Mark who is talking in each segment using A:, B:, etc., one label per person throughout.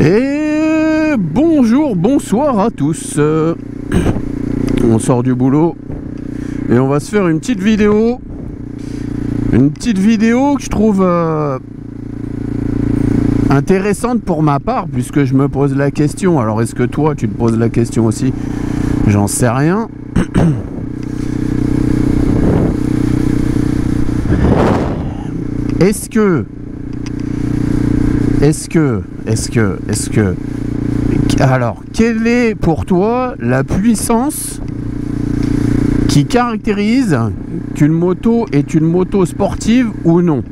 A: Et bonjour, bonsoir à tous. On sort du boulot et on va se faire une petite vidéo. Une petite vidéo que je trouve intéressante pour ma part, puisque je me pose la question. Alors est-ce que toi tu te poses la question aussi? J'en sais rien. Est-ce que alors, quelle est pour toi la puissance qui caractérise qu'une moto est une moto sportive ou non?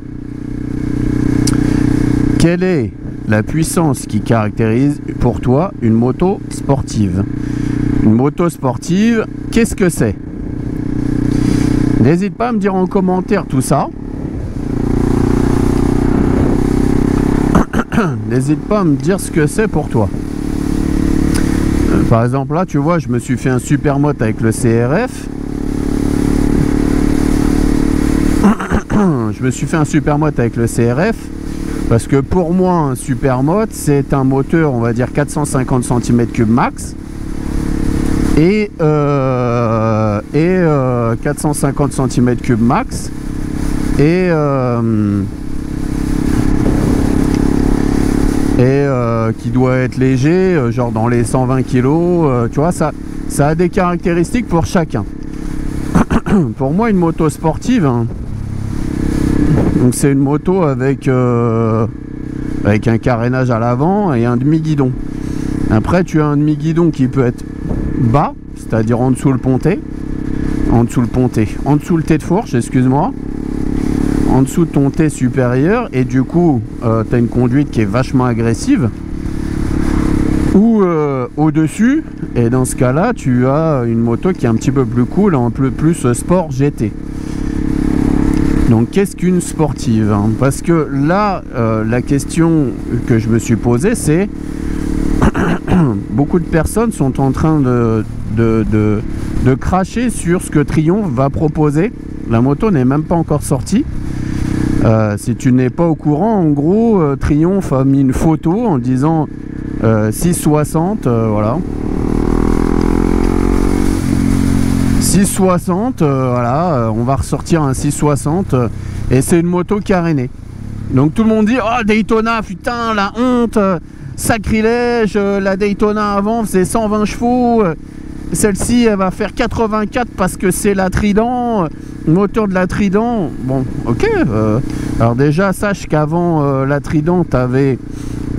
A: Quelle est la puissance qui caractérise pour toi une moto sportive? Une moto sportive, qu'est-ce que c'est? N'hésite pas à me dire en commentaire tout ça. N'hésite pas à me dire ce que c'est pour toi. Par exemple là tu vois, je me suis fait un supermoto avec le CRF. Je me suis fait un supermoto avec le CRF parce que pour moi un supermoto c'est un moteur on va dire 450 cm3 max et 450 cm3 max et qui doit être léger, genre dans les 120 kg, tu vois, ça a des caractéristiques pour chacun. Pour moi, une moto sportive, hein, donc c'est une moto avec un carénage à l'avant et un demi-guidon. Après, tu as un demi-guidon qui peut être bas, c'est-à-dire en dessous le pontet, en dessous le tête de fourche, excuse-moi, en dessous de ton T supérieur, et du coup tu as une conduite qui est vachement agressive, ou au-dessus, et dans ce cas là tu as une moto qui est un petit peu plus cool, un peu plus sport GT. Donc qu'est-ce qu'une sportive, hein? Parce que là la question que je me suis posée, c'est beaucoup de personnes sont en train de cracher sur ce que Triumph va proposer. La moto n'est même pas encore sortie. Si tu n'es pas au courant, en gros, Triumph a mis une photo en disant 660, voilà. 660, voilà, on va ressortir un 660 et c'est une moto carénée. Donc tout le monde dit oh Daytona, putain la honte, sacrilège, la Daytona avant c'est 120 chevaux. Celle-ci, elle va faire 84 parce que c'est la Trident, moteur de la Trident. Bon, ok. Alors déjà, sache qu'avant la Trident, tu avais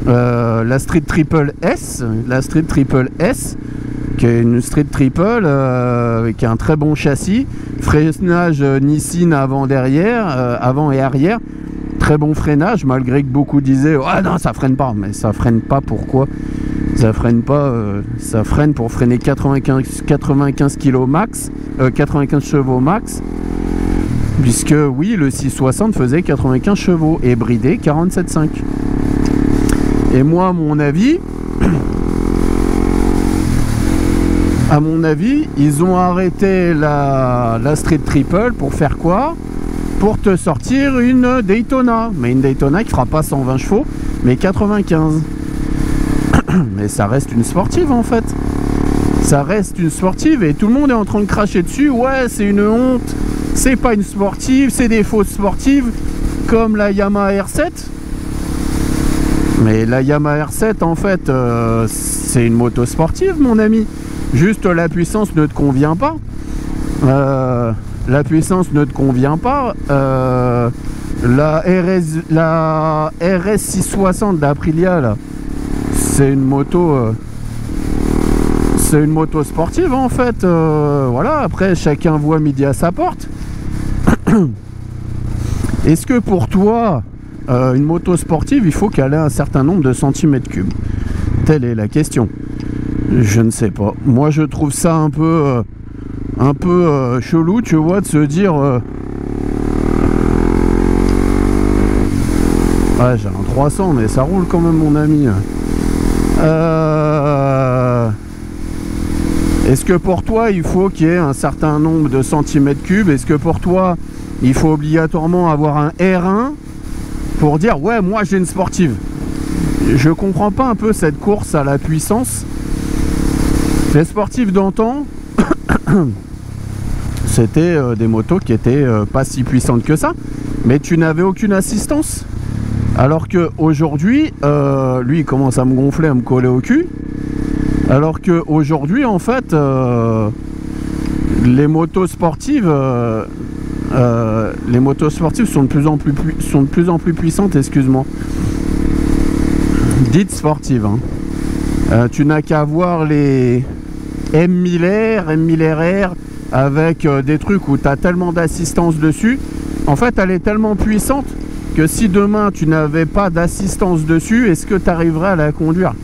A: la Street Triple S. La Street Triple S, qui est une Street Triple avec un très bon châssis. Freinage Nissin avant-derrière, avant et arrière. Très bon freinage, malgré que beaucoup disaient ah non, ça freine pas. Mais ça freine pas, pourquoi? Ça freine pas, ça freine pour freiner 95 kg max, 95 chevaux max, puisque oui, le 660 faisait 95 chevaux et bridé 47,5. Et moi, à mon avis, ils ont arrêté la Street Triple pour faire quoi? Pour te sortir une Daytona, mais une Daytona qui fera pas 120 chevaux, mais 95. Mais ça reste une sportive en fait. Ça reste une sportive et tout le monde est en train de cracher dessus. Ouais, c'est une honte. C'est pas une sportive, c'est des fausses sportives comme la Yamaha R7. Mais la Yamaha R7 en fait, c'est une moto sportive mon ami. Juste la puissance ne te convient pas. La puissance ne te convient pas. La RS 660 d'Aprilia là, c'est une moto sportive en fait, voilà. Après chacun voit midi à sa porte. Est-ce que pour toi une moto sportive il faut qu'elle ait un certain nombre de centimètres cubes? Telle est la question. Je ne sais pas, moi je trouve ça un peu chelou, tu vois, de se dire ouais, j'ai un 300 mais ça roule quand même mon ami. Est-ce que pour toi il faut qu'il y ait un certain nombre de centimètres cubes? Est-ce que pour toi il faut obligatoirement avoir un R1 pour dire ouais moi j'ai une sportive? Je comprends pas un peu cette course à la puissance. Les sportifs d'antan, c'était des motos qui étaient pas si puissantes que ça, mais tu n'avais aucune assistance. Alors que aujourd'hui, lui il commence à me gonfler, à me coller au cul. Alors que aujourd'hui, en fait, les motos sportives sont de plus en plus puissantes, excuse-moi. Dites sportives. Hein. Tu n'as qu'à voir les M1000R, M1000RR avec des trucs où tu as tellement d'assistance dessus. En fait, elle est tellement puissante que si demain tu n'avais pas d'assistance dessus, est-ce que tu arriverais à la conduire?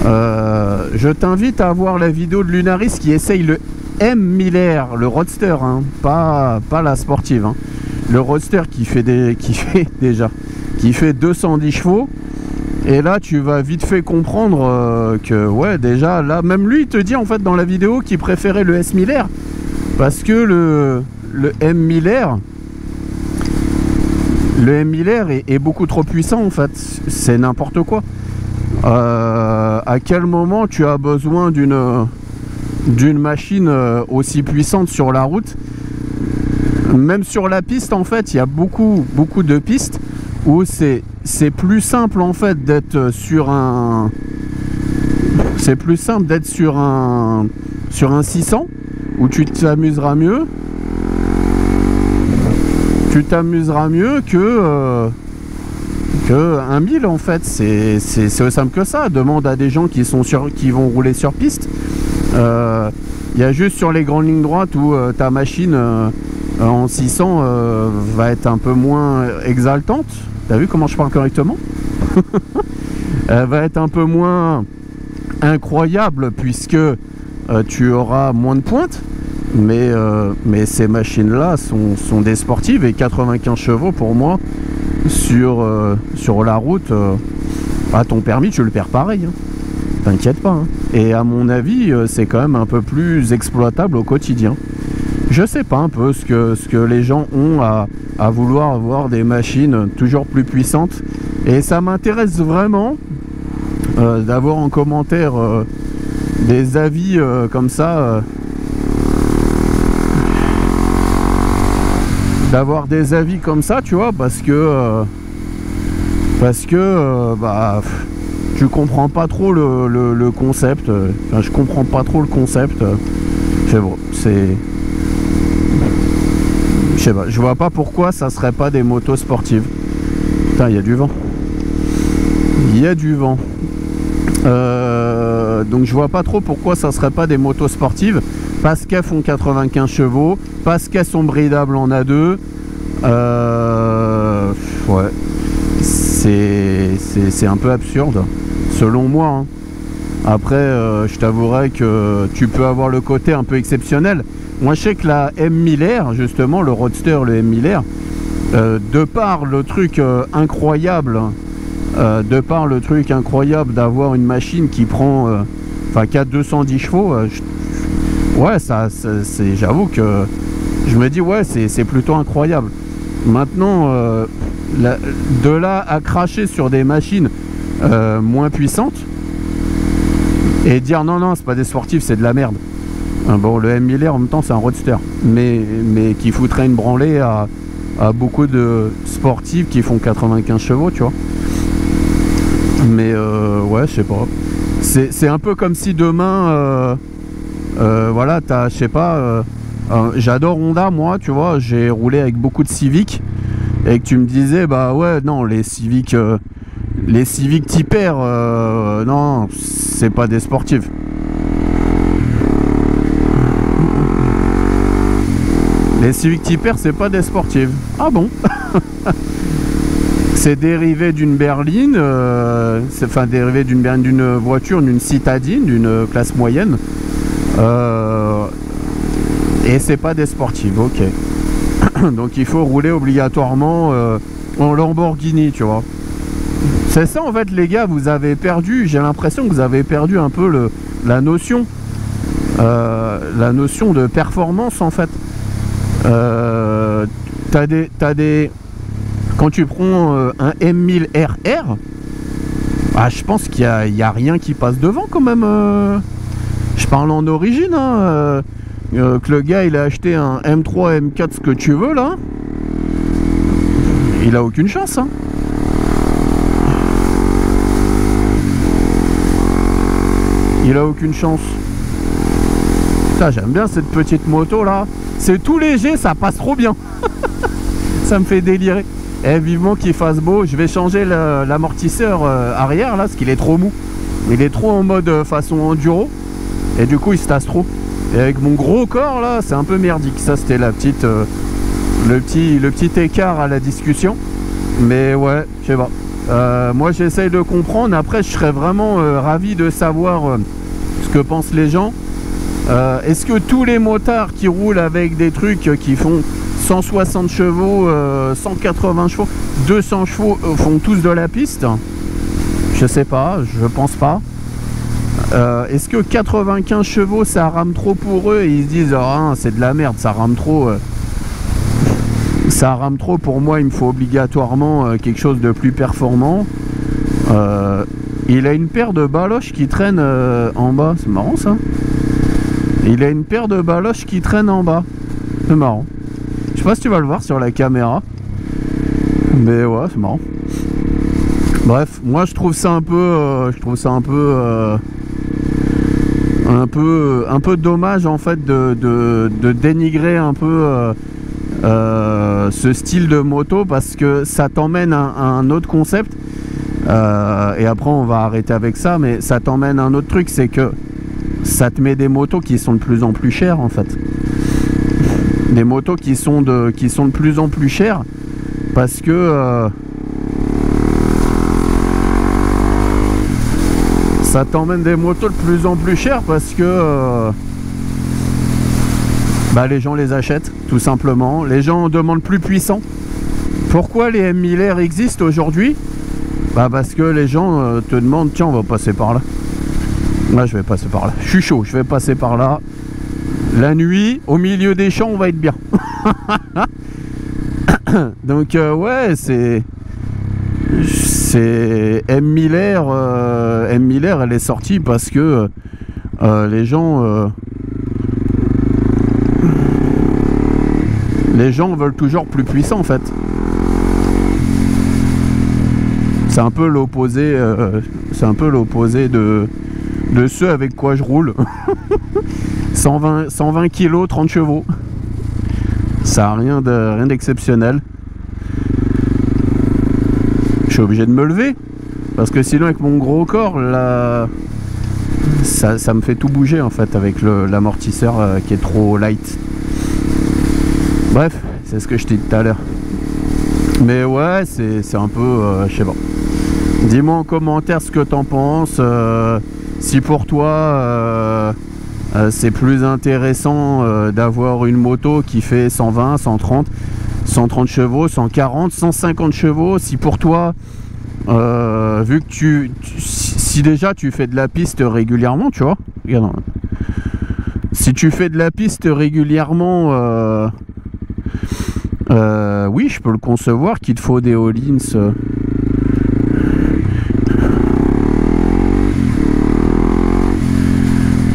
A: Je t'invite à voir la vidéo de Lunaris qui essaye le M1000R, le Roadster, hein, pas la sportive. Hein. Le Roadster qui fait 210 chevaux. Et là, tu vas vite fait comprendre que, ouais, déjà, là, même lui, il te dit, en fait, dans la vidéo, qu'il préférait le S1000R. Parce que le M1000R, est beaucoup trop puissant, en fait. C'est n'importe quoi. À quel moment tu as besoin d'une machine aussi puissante sur la route? Même sur la piste, en fait, il y a beaucoup de pistes où c'est plus simple en fait d'être sur un sur un 600 où tu t'amuseras mieux que un 1000 en fait. C'est aussi simple que ça. Demande à des gens qui vont rouler sur piste. Il y a juste sur les grandes lignes droites où ta machine en 600 va être un peu moins exaltante. T'as vu comment je parle correctement? Elle va être un peu moins incroyable puisque tu auras moins de pointes. Mais ces machines-là sont des sportives et 95 chevaux pour moi sur la route, ton permis tu le perds pareil. Hein. T'inquiète pas. Hein. Et à mon avis, c'est quand même un peu plus exploitable au quotidien. Je sais pas un peu ce que les gens ont à vouloir avoir des machines toujours plus puissantes. Et ça m'intéresse vraiment d'avoir en commentaire des avis comme ça. D'avoir des avis comme ça, tu vois, parce que tu comprends pas trop le concept. Enfin, je comprends pas trop le concept. C'est bon, je sais pas, je vois pas pourquoi ça serait pas des motos sportives. Putain, il y a du vent. Il y a du vent. Donc je vois pas trop pourquoi ça serait pas des motos sportives. Parce qu'elles font 95 chevaux, parce qu'elles sont bridables en A2. Ouais, c'est un peu absurde, selon moi. Hein. Après, je t'avouerai que tu peux avoir le côté un peu exceptionnel. Moi, je sais que la M1000R, justement, le Roadster, le M1000R, de par le truc incroyable, d'avoir une machine qui prend, qui a 210 chevaux, ouais, j'avoue que je me dis, ouais, c'est plutôt incroyable. Maintenant, de là à cracher sur des machines moins puissantes et dire non, c'est pas des sportifs, c'est de la merde. Bon, le M1000R en même temps, c'est un Roadster, mais qui foutrait une branlée à beaucoup de sportifs qui font 95 chevaux, tu vois. Mais ouais, je sais pas. C'est un peu comme si demain. Voilà, t'as, je sais pas, j'adore Honda, moi, tu vois, j'ai roulé avec beaucoup de Civic, et que tu me disais, bah ouais, non, les Civic type R, non, c'est pas des sportifs. Les Civic type R, c'est pas des sportives. Ah bon? C'est dérivé d'une berline, dérivé d'une voiture, d'une citadine, d'une classe moyenne. Et c'est pas des sportives, ok. Donc il faut rouler obligatoirement en Lamborghini, tu vois. C'est ça en fait, les gars, vous avez perdu, j'ai l'impression que vous avez perdu un peu la notion de performance en fait. Quand tu prends un M1000RR, Ah, je pense qu'il y a rien qui passe devant quand même. Je parle en origine, hein, que le gars il a acheté un M3, M4, ce que tu veux là. Il a aucune chance. Hein. Il a aucune chance. J'aime bien cette petite moto là. C'est tout léger, ça passe trop bien. Ça me fait délirer. Et vivement qu'il fasse beau. Je vais changer l'amortisseur arrière là, parce qu'il est trop mou. Il est trop en mode façon enduro. Et du coup il se tasse trop. Et avec mon gros corps là, c'est un peu merdique. Ça c'était la petite le petit écart à la discussion. Mais ouais, je sais pas. Moi j'essaye de comprendre. Après je serais vraiment ravi de savoir ce que pensent les gens. Est-ce que tous les motards qui roulent avec des trucs qui font 160 chevaux, 180 chevaux, 200 chevaux font tous de la piste? Je sais pas, je pense pas. Est-ce que 95 chevaux ça rame trop pour eux et ils se disent oh, c'est de la merde, ça rame trop. Ça rame trop, pour moi il me faut obligatoirement quelque chose de plus performant. Il a une paire de baloches qui traîne en bas, c'est marrant ça. Il a une paire de baloches qui traîne en bas, c'est marrant. Je sais pas si tu vas le voir sur la caméra, mais ouais c'est marrant. Bref, moi je trouve ça un peu un peu dommage en fait de dénigrer un peu ce style de moto, parce que ça t'emmène à un autre concept. Et après on va arrêter avec ça, mais ça t'emmène à un autre truc, c'est que ça te met des motos qui sont de plus en plus chères en fait. Des motos qui sont de plus en plus chères parce que ça t'emmène des motos de plus en plus chères parce que bah, les gens les achètent tout simplement. Les gens demandent plus puissant. Pourquoi les M. Miller existent aujourd'hui? Bah parce que les gens te demandent tiens on va passer par là. Là je vais passer par là. Je suis chaud, je vais passer par là. La nuit, au milieu des champs, on va être bien. Donc ouais, c'est M. Miller. M. Miller, elle est sortie parce que les gens veulent toujours plus puissant en fait. C'est un peu l'opposé. C'est un peu l'opposé de ce avec quoi je roule. 120 kg, 30 chevaux. Ça n'a rien d'exceptionnel. Je suis obligé de me lever parce que sinon avec mon gros corps là, ça me fait tout bouger en fait avec l'amortisseur qui est trop light. Bref, c'est ce que je t'ai dit tout à l'heure. Mais ouais, c'est un peu je sais pas. Dis-moi en commentaire ce que t'en penses. Si pour toi c'est plus intéressant d'avoir une moto qui fait 120, 130, 130 chevaux, 140, 150 chevaux. Si pour toi, vu que si déjà tu fais de la piste régulièrement, tu vois, regarde, si tu fais de la piste régulièrement, oui, je peux le concevoir qu'il te faut des all-ins.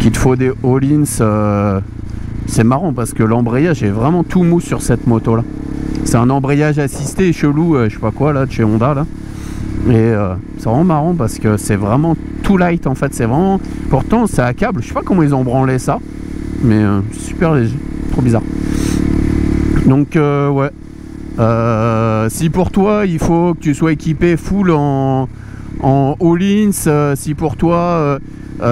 A: Qu'il te faut des all-ins. C'est marrant parce que l'embrayage est vraiment tout mou sur cette moto là. C'est un embrayage assisté chelou, je sais pas quoi là, de chez Honda là. Et c'est vraiment marrant parce que c'est vraiment tout light en fait. C'est vraiment. Pourtant c'est à câble, je sais pas comment ils ont branlé ça. Mais super léger, trop bizarre. Donc ouais. Si pour toi il faut que tu sois équipé full en all-ins, si pour toi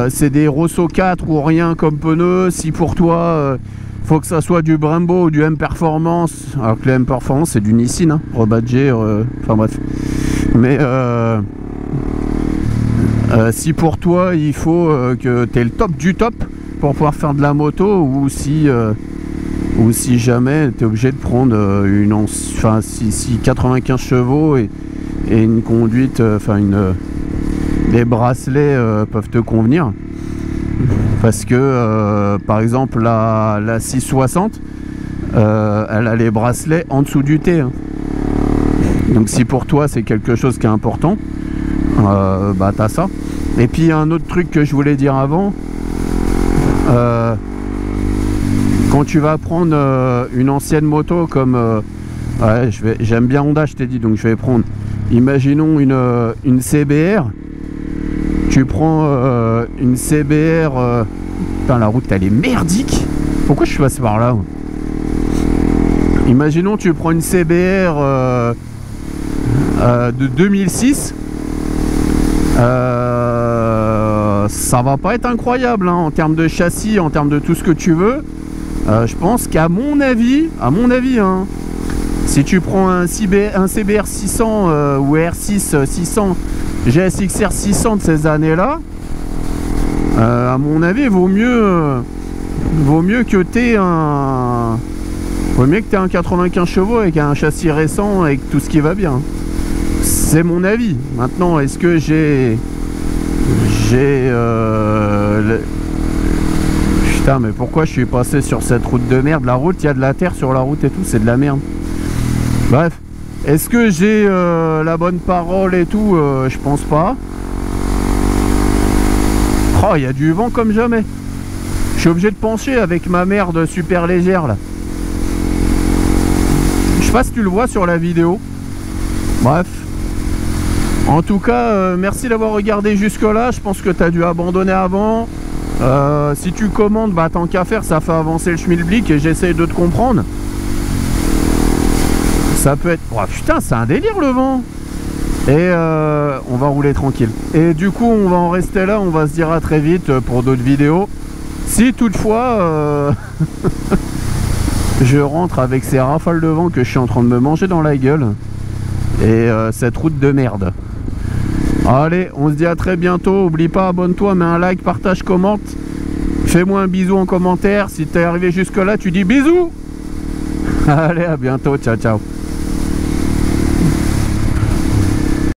A: c'est des Rosso 4 ou rien comme pneus, si pour toi faut que ça soit du Brembo ou du M Performance, alors que le M Performance c'est du Nissin, hein, rebadgé, enfin bref. Mais si pour toi il faut que tu aies le top du top pour pouvoir faire de la moto, ou si jamais tu es obligé de prendre enfin si 95 chevaux et une conduite, enfin les bracelets peuvent te convenir, parce que par exemple la 660 elle a les bracelets en dessous du T, hein. Donc si pour toi c'est quelque chose qui est important, bah t'as ça. Et puis un autre truc que je voulais dire avant, quand tu vas prendre une ancienne moto comme ouais, j'aime bien Honda, je t'ai dit, donc je vais prendre, imaginons une CBR. Tu prends une CBR, putain, la route elle est merdique. Pourquoi je suis passé par là? Imaginons tu prends une CBR de 2006. Ça va pas être incroyable hein, en termes de châssis, en termes de tout ce que tu veux. Je pense qu'à mon avis hein, si tu prends un CBR 600 ou R6 600, GSXR 600 de ces années-là, à mon avis, vaut mieux que t'aies un 95 chevaux avec un châssis récent avec tout ce qui va bien. C'est mon avis. Maintenant, est-ce que putain, mais pourquoi je suis passé sur cette route de merde? La route, il y a de la terre sur la route et tout, c'est de la merde. Bref, est-ce que j'ai la bonne parole et tout? Je pense pas. Oh, il y a du vent comme jamais. Je suis obligé de pencher avec ma merde super légère là. Je sais pas si tu le vois sur la vidéo. Bref. En tout cas, merci d'avoir regardé jusque là. Je pense que tu as dû abandonner avant. Si tu commandes, bah tant qu'à faire, ça fait avancer le schmilblick et j'essaye de te comprendre. Ça peut être... Oh putain, c'est un délire le vent. Et on va rouler tranquille. Et du coup, on va en rester là. On va se dire à très vite pour d'autres vidéos. Si toutefois... je rentre avec ces rafales de vent que je suis en train de me manger dans la gueule. Et cette route de merde. Allez, on se dit à très bientôt. Oublie pas, abonne-toi, mets un like, partage, commente. Fais-moi un bisou en commentaire. Si t'es arrivé jusque là, tu dis bisous. Allez, à bientôt, ciao ciao.